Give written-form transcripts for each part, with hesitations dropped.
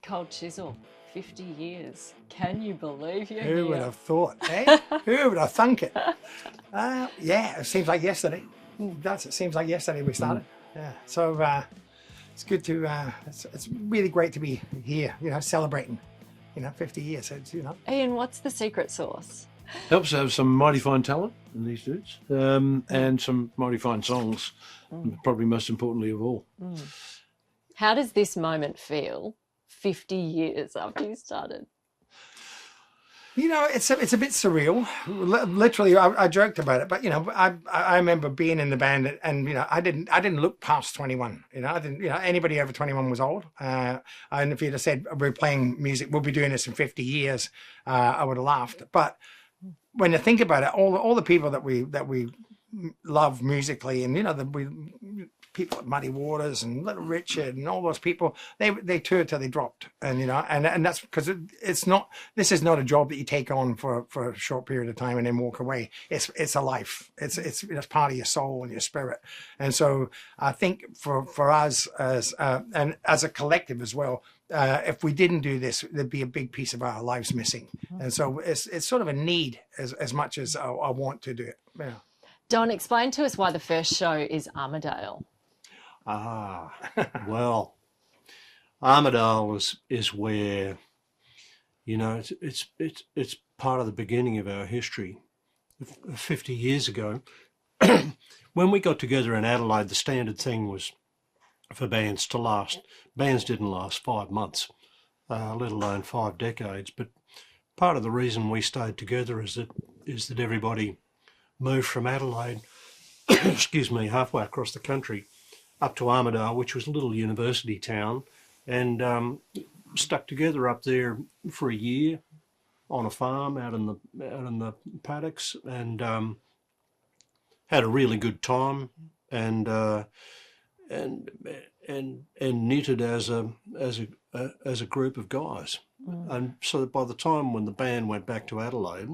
Cold Chisel, 50 years. Can you believe you're Who here? would have thought, eh? Who would have thunk it? Yeah, it seems like yesterday. It seems like yesterday we started. Yeah, so it's good to, it's really great to be here, celebrating, 50 years. It's, Ian, what's the secret sauce? Helps to have some mighty fine talent in these dudes, and some mighty fine songs, probably most importantly of all. How does this moment feel 50 years after you started? It's a bit surreal. Literally, I joked about it, but I remember being in the band, and I didn't look past 21. I didn't. Anybody over 21 was old. And if you'd have said we're playing music, we'll be doing this in 50 years, I would have laughed. But when you think about it, all the people that we love musically, and people like Muddy Waters and Little Richard and all those people, they toured till they dropped, and that's because this is not a job that you take on for a short period of time and then walk away. It's a life. It's part of your soul and your spirit. And so I think for us as a collective as well, if we didn't do this, there'd be a big piece of our lives missing. And so it's sort of a need as much as I want to do it. Yeah. Don, explain to us why the first show is Armidale. Well, Armidale is where, it's part of the beginning of our history. 50 years ago, when we got together in Adelaide, the standard thing was for bands to last. Bands didn't last 5 months, let alone 5 decades. But part of the reason we stayed together is that everybody moved from Adelaide, excuse me, halfway across the country up to Armidale, which was a little university town, and stuck together up there for a year on a farm out in the paddocks, and had a really good time, and knitted as a group of guys. And so that by the time when the band went back to Adelaide,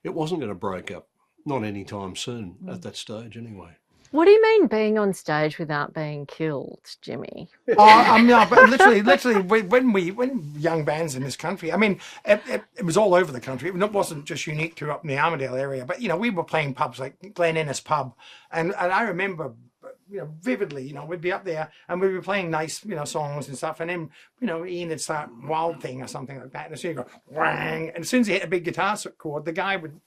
it wasn't going to break up, not anytime soon at that stage anyway. What do you mean being on stage without being killed, Jimmy? But literally, when young bands in this country, it was all over the country. It wasn't just unique to up in the Armidale area, but we were playing pubs like Glen Innes pub, and I remember, vividly, we'd be up there and we'd be playing nice, songs and stuff, and then, Ian would start Wild Thing or something like that, and as soon as you go, whang, and as soon as he hit a big guitar chord, the guy would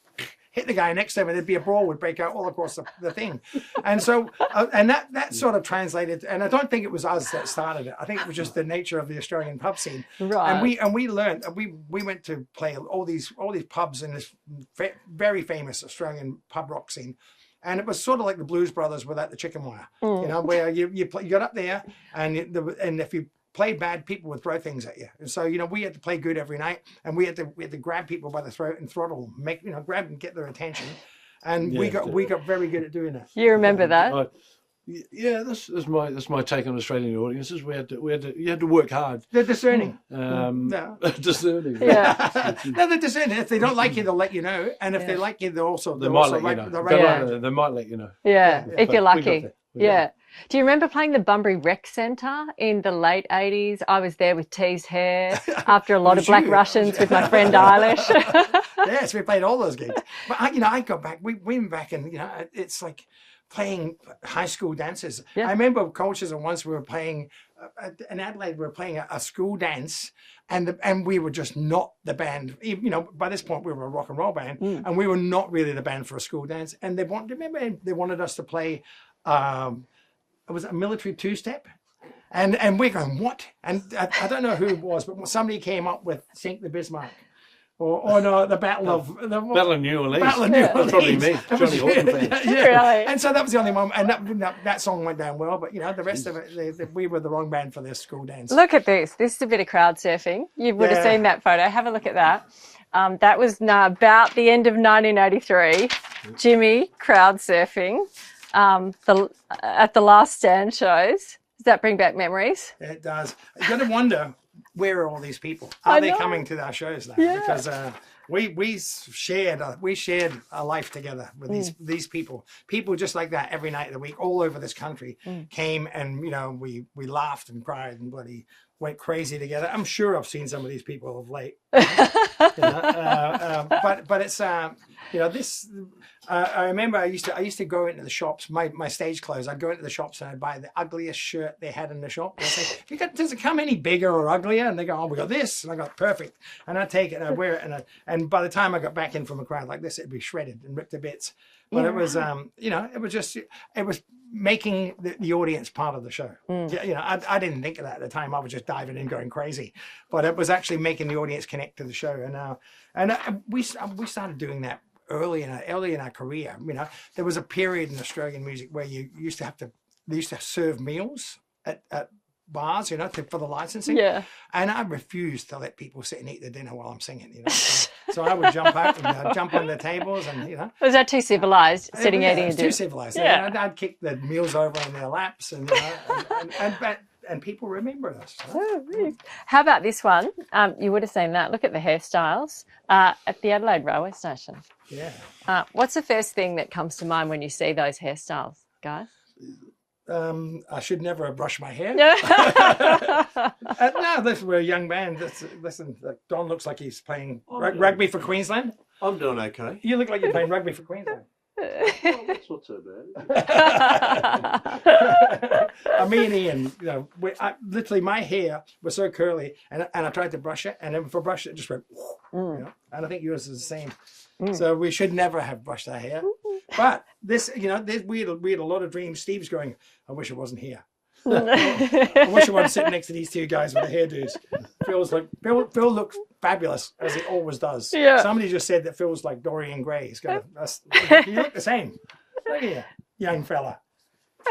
hit the guy next to him, and there'd be a brawl would break out all across the thing. And so, and that sort of translated, and I don't think it was us that started it. I think it was just the nature of the Australian pub scene. Right. And we learned, we went to play all these pubs in this very famous Australian pub rock scene. And it was sort of like the Blues Brothers without the chicken wire, where you got up there, and if you played bad, people would throw things at you. And so, we had to play good every night, and we had to grab people by the throat and throttle, grab and get their attention. And we got very good at doing that. You remember that? Yeah, that's my take on Australian audiences. You had to work hard. They're discerning. Discerning. Yeah. No, they're discerning. If they don't like you, they'll let you know. And if they like you, they might let you know. Yeah, if you're lucky. Yeah. Do you remember playing the Bunbury Rec Centre in the late 80s? I was there with Tees Hair after a lot of Black Russians with my friend Eilish. Yes, we played all those gigs. But I got back. We went back, and it's like playing high school dances. Yeah. I remember Cold Chisel once we were playing in Adelaide. We were playing a school dance, and we were just not the band. By this point we were a rock and roll band, and we were not really the band for a school dance. And they wanted us to play. It was a military two-step, and we're going, what? And I don't know who it was, but somebody came up with Sink the Bismarck, or no, the Battle of New Orleans. Battle of New Orleans. Probably me, Johnny Horton fan. Really? And so that was the only moment, and that song went down well. But the rest of it, we were the wrong band for this school dance. Look at this. This is a bit of crowd surfing. You would have seen that photo. Have a look at that. That was about the end of 1983. Jimmy crowd surfing. At the last stand shows. Does that bring back memories? It does. You got to wonder, where are all these people? Are they coming to our shows now? Yeah. Because we shared a life together with these people just like that every night of the week all over this country came, and we laughed and cried and bloody went crazy together. I'm sure I've seen some of these people of late, but it's this. I remember I used to go into the shops. My stage clothes. I'd go into the shops and I'd buy the ugliest shirt they had in the shop. I'd say, does it come any bigger or uglier? And they go, oh, we got this, and I got perfect. And I'd take it and I'd wear it, and by the time I got back in from a crowd like this, it'd be shredded and ripped to bits. But it was it was making the audience part of the show. I didn't think of that at the time. I was just diving in, going crazy. But it was actually making the audience connect to the show. And we started doing that early in our career. There was a period in Australian music where they used to serve meals at bars, for the licensing. Yeah. And I refused to let people sit and eat their dinner while I'm singing. So I would jump out and jump on the tables, and Was that too civilized? Sitting eating it was a dinner? too civilized. Yeah. I'd kick the meals over on their laps, and and people remember us. Oh, really? How about this one? You would have seen that. Look at the hairstyles at the Adelaide railway station. Yeah. What's the first thing that comes to mind when you see those hairstyles, guys? I should never have brushed my hair. No. No, listen, we're a young band. Listen, Don looks like he's playing rugby for Queensland. I'm doing okay. You look like you're playing rugby for Queensland. Well, that's not so bad. Me and Ian, literally my hair was so curly, and I tried to brush it, and then for brush it just went, and I think yours is the same. So we should never have brushed our hair. But this, we had a lot of dreams. Steve's going, I wish it wasn't here. I wish I wasn't sitting next to these two guys with the hairdos. Phil looks fabulous, as he always does. Yeah. Somebody just said that Phil's like Dorian Gray. You look the same. Look at you, young fella.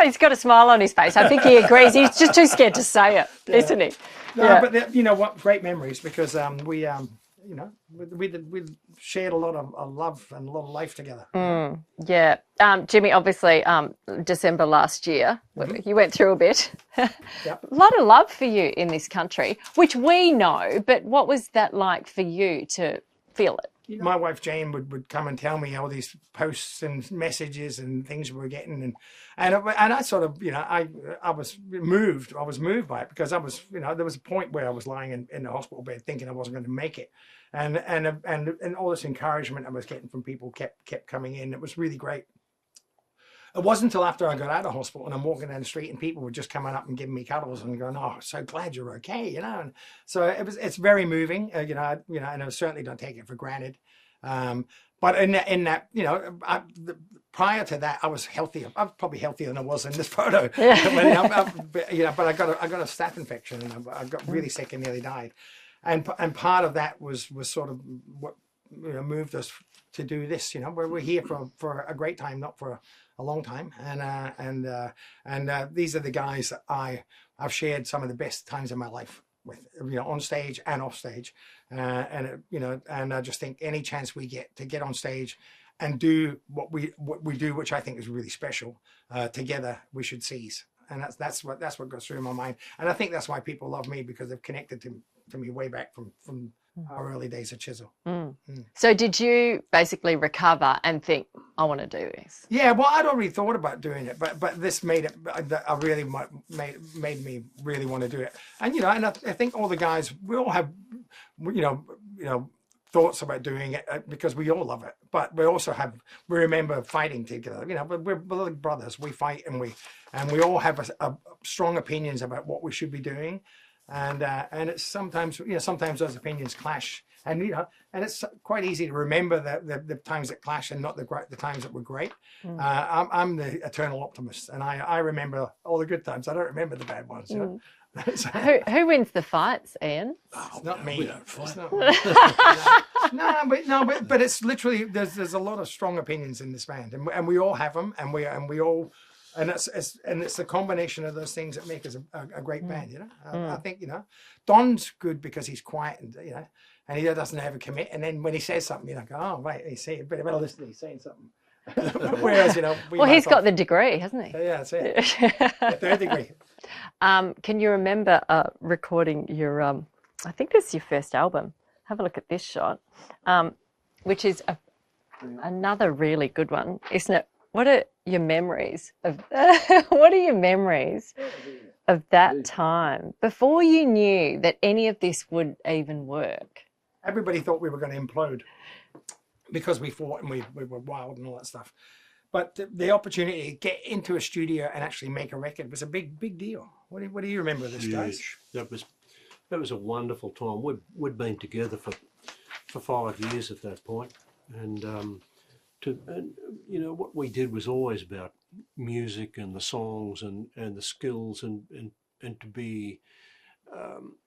He's got a smile on his face. I think he agrees. He's just too scared to say it, isn't he? No, but you know what? Great memories, because we shared a lot of love and a lot of life together. Yeah. Jimmy, obviously, December last year, you went through a bit. Yep. A lot of love for you in this country, which we know, but what was that like for you to feel it? My wife Jane would come and tell me all these posts and messages and things we were getting, and I sort of, I was moved by it, because I was, there was a point where I was lying in the hospital bed thinking I wasn't going to make it, and all this encouragement I was getting from people kept coming in. It was really great. It wasn't until after I got out of hospital and I'm walking down the street and people were just coming up and giving me cuddles and going, "Oh, so glad you're okay," And so it's very moving, and I certainly don't take it for granted. But in that, prior to that, I was healthier. I was probably healthier than I was in this photo. Yeah. But I got a staph infection, and I got really sick and nearly died. And part of that was sort of what moved us to do this. Where we're here for a great time, not for a long time. And these are the guys that I've shared some of the best times in my life with, on stage and off stage. And I just think any chance we get to get on stage and do what we do, which I think is really special, together, we should seize. And that's what goes through my mind. And I think that's why people love me, because they've connected to me way back from our early days of Chisel. So did you basically recover and think, I want to do this? Yeah, well, I'd already thought about doing it, but this made it. I really made me really want to do it. And and I think all the guys, we all have, thoughts about doing it, because we all love it. But we also we remember fighting together. But we're like brothers. We fight, and we all have a strong opinions about what we should be doing. And it's sometimes those opinions clash, and and it's quite easy to remember the times that clash and not the times that were great. I'm the eternal optimist, and I remember all the good times. I don't remember the bad ones. So, who wins the fights, Ian? It's not me. We don't fight. But it's literally there's a lot of strong opinions in this band, and we all have them, and we all. And it's the combination of those things that make us a great band, I think, Don's good because he's quiet and he doesn't ever commit. And then when he says something, go, oh, wait, he's saying, but better listen, he's saying something. Whereas, he's got the degree, hasn't he? Yeah, that's it. The third degree. Can you remember recording your, I think this is your first album. Have a look at this shot. which is another really good one, isn't it? What are your memories of what are your memories of that time before you knew that any of this would even work? Everybody thought we were going to implode because we fought and we were wild and all that stuff. But the opportunity to get into a studio and actually make a record was a big deal. What do you remember of this, guys? That was a wonderful time. We'd been together for 5 years at that point, and you know, what we did was always about music and the songs and the skills and to be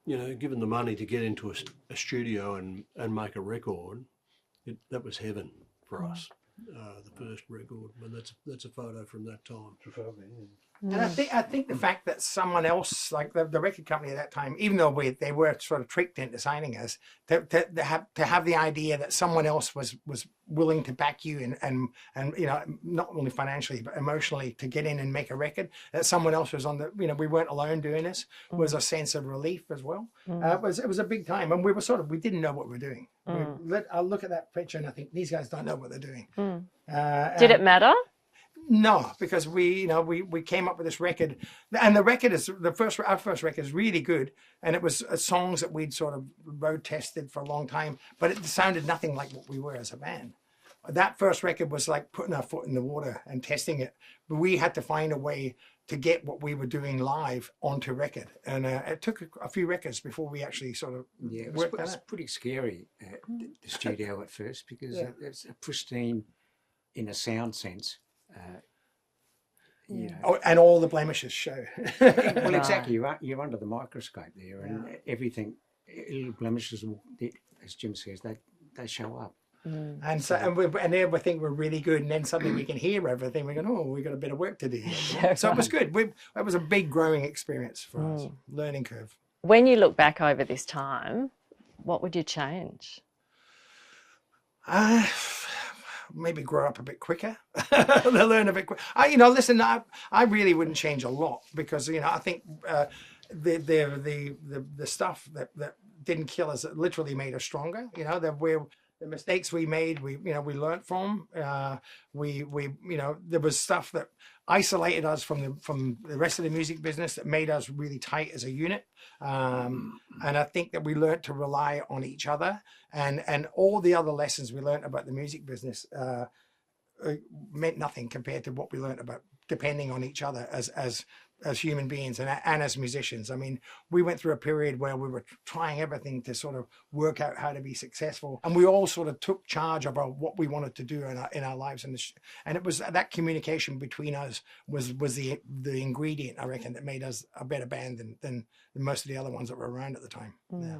you know, given the money to get into a studio and make a record. That was heaven for us. The first record, and that's a photo from that time. And I think the fact that someone else, like the record company at that time, even though they were sort of tricked into signing us, to have the idea that someone else was willing to back you and you know, not only financially but emotionally to get in and make a record, that someone else was on the, you know, we weren't alone doing this, was a sense of relief as well. It was a big time, and we didn't know what we were doing. I look at that picture and I think these guys don't know what they're doing. Did it matter? No, because we came up with this record, and the record is our first record is really good, and it was songs that we'd sort of road tested for a long time, but it sounded nothing like what we were as a band. That first record was like putting our foot in the water and testing it. But we had to find a way to get what we were doing live onto record, and it took a few records before we actually sort of it was pretty scary the studio at first, because it's a pristine in a sound sense. You know. Oh, and all the blemishes show. Well, exactly. You're under the microscope there, and everything, little blemishes, as Jim says, they show up. And there we think we're really good, and then suddenly we can hear everything. We go, oh, we got a bit of work to do here. So it was good. It was a big growing experience for us, learning curve. When you look back over this time, what would you change? Maybe grow up a bit quicker. They'll learn a bit quicker. You know, listen, I really wouldn't change a lot, because, you know, I think the stuff that didn't kill us, it literally made us stronger. You know, the mistakes we made, we learned from. You know, there was stuff that isolated us from the rest of the music business that made us really tight as a unit. And I think that we learned to rely on each other, and all the other lessons we learned about the music business meant nothing compared to what we learned about depending on each other as human beings and as musicians. I mean, we went through a period where we were trying everything to sort of work out how to be successful, and we all sort of took charge about what we wanted to do in our lives, and it was that communication between us was the ingredient, I reckon, that made us a better band than most of the other ones that were around at the time. Yeah.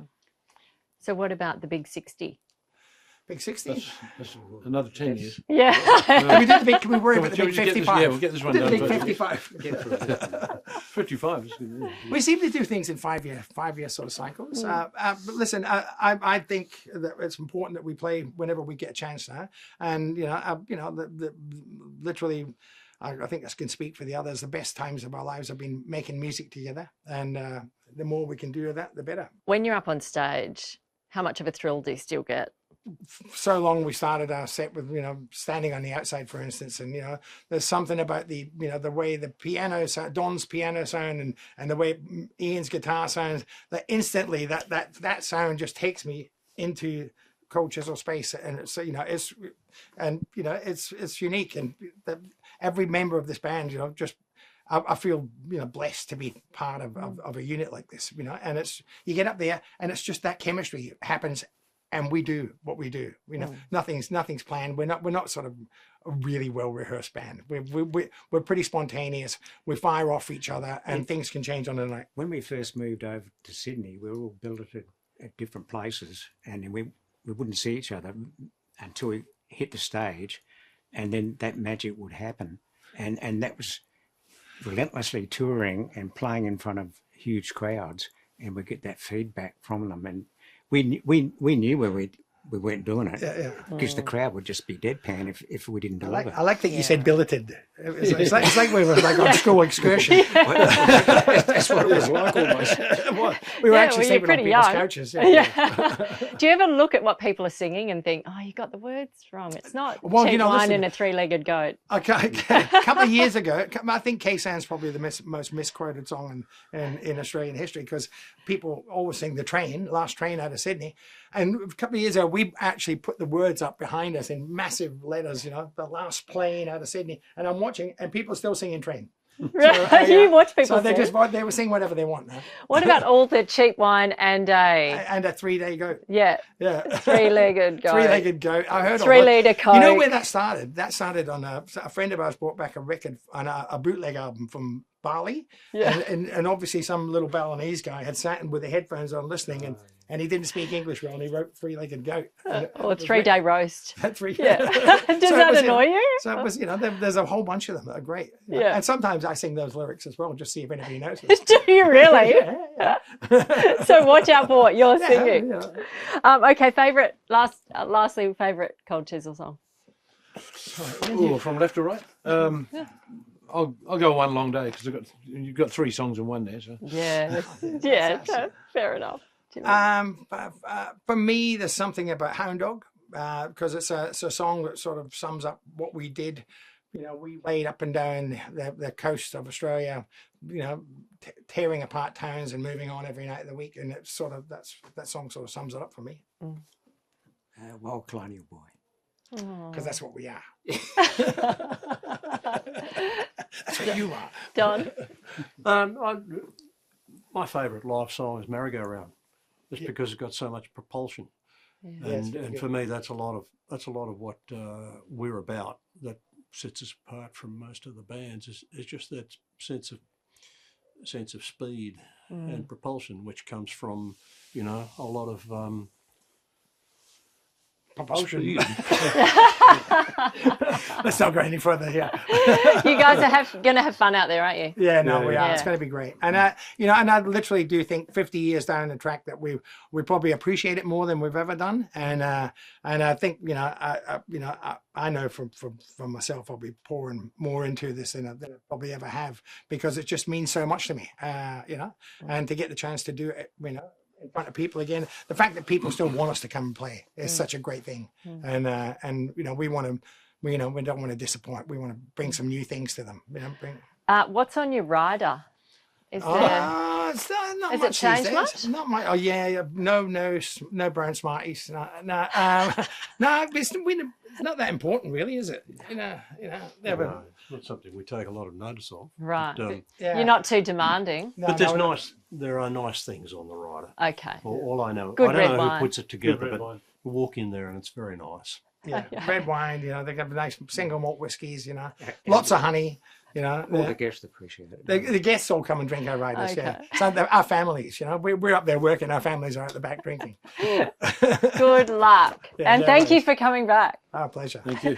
So what about the Big 60? Big 60? That's another 10 years. Yeah. We worry about the Big 55. We'll get this one done. Big 55. 55 is good. We seem to do things in five-year sort of cycles. But listen, I think that it's important that we play whenever we get a chance now. And, literally, I think I can speak for the others. The best times of our lives have been making music together. And the more we can do of that, the better. When you're up on stage, how much of a thrill do you still get? So long we started our set with, standing on the outside, for instance, and, there's something about the way the piano sound, Don's piano sound and the way Ian's guitar sounds, that instantly that sound just takes me into Cold Chisel space. And it's, it's unique. And every member of this band, I feel, blessed to be part of a unit like this, and it's, you get up there and it's just that chemistry happens. And we do what we do. Nothing's planned. We're not sort of a really well rehearsed band. We're pretty spontaneous. We fire off each other, and things can change on the night. When we first moved over to Sydney, we were all built at different places, and we wouldn't see each other until we hit the stage, and then that magic would happen. And that was relentlessly touring and playing in front of huge crowds, and we get that feedback from them. And we knew where we weren't doing it, Yeah. because the crowd would just be deadpan if we didn't deliver. I like that you said billeted. It's like we were like on school excursion. That's what it was like almost. We were Yeah, actually well, you're sleeping on pretty people's young. couches. Yeah. Do you ever look at what people are singing and think, oh, you got the words wrong? It's not Well, cheap you know, wine listen- and a three-legged goat. Okay, a couple of years ago, I think K-San's probably the most misquoted song in Australian history, because people always sing the train, last train out of Sydney. And a couple of years ago, we actually put the words up behind us in massive letters, you know, the last plane out of Sydney. And I'm watching, and people are still singing train. You watch people So they sing. they were singing whatever they want now. What about all the cheap wine and a And a 3-day goat. yeah Yeah. three-legged goat? Three-legged goat. I heard 3 of it. litre Coke. You know where that started? That started on a friend of ours brought back a record on a bootleg album from Bali. Yeah. And obviously some little Balinese guy had sat with the headphones on listening, and he didn't speak English well, and he wrote 3-legged goat. Or 3-day roast. Yeah. Does that annoy you? So it was, you know, there's a whole bunch of them that are great. Yeah. And sometimes I sing those lyrics as well, just see if anybody knows it. Do you really? Yeah. So watch out for what you're Yeah, singing. yeah. Okay, lastly, favourite Cold Chisel song? Ooh, from left to right. I'll go One Long Day, because you've got 3 songs in one there. So Yeah, yeah, fair enough. For me, there's something about Hound Dog, because it's a song that sort of sums up what we did. You know, we laid up and down the coast of Australia, you know, tearing apart towns and moving on every night of the week, and it's sort of that song sort of sums it up for me, Wild Colonial Boy. because that's what we are. That's what you are. Don? My favourite live song is Merry Go Round, just because it's got so much propulsion, and for me that's a lot of what we're about. That sets us apart from most of the bands. Is just that sense of speed and propulsion, which comes from, you know, a lot of Propulsion. speed. Let's not go any further here. You guys are going to have fun out there, aren't you? Yeah, no, we are. Yeah. It's going to be great. And you know, and I literally do think 50 years down the track that we probably appreciate it more than we've ever done. And I think, you know, I know from myself, I'll be pouring more into this than I probably ever have, because it just means so much to me. You know, and to get the chance to do it, you know, in front of people again, the fact that people still want us to come and play is such a great thing. And you know, we want to. We don't want to disappoint. We want to bring some new things to them. You know, What's on your rider? Is there? it's not Has it much these changed days. much? Not much. Oh yeah, no brown Smarties. No, it's not that important, really, is it? You know. No, not something we take a lot of notice of. Right. But, Yeah. You're not too demanding. No, but no, there are nice things on the rider. Okay. All I know, Good I red don't know wine. who puts it together, Good red but wine. you walk in there and it's very nice. Yeah, red wine. You know, they have nice single malt whiskies. You know, lots of honey. You know, All the guests appreciate it. the guests all come and drink our riders. Okay. Yeah, so our families. You know, we're up there working. Our families are at the back drinking. Good luck. Yeah, And no thank you worries. for coming back. Our pleasure. Thank you.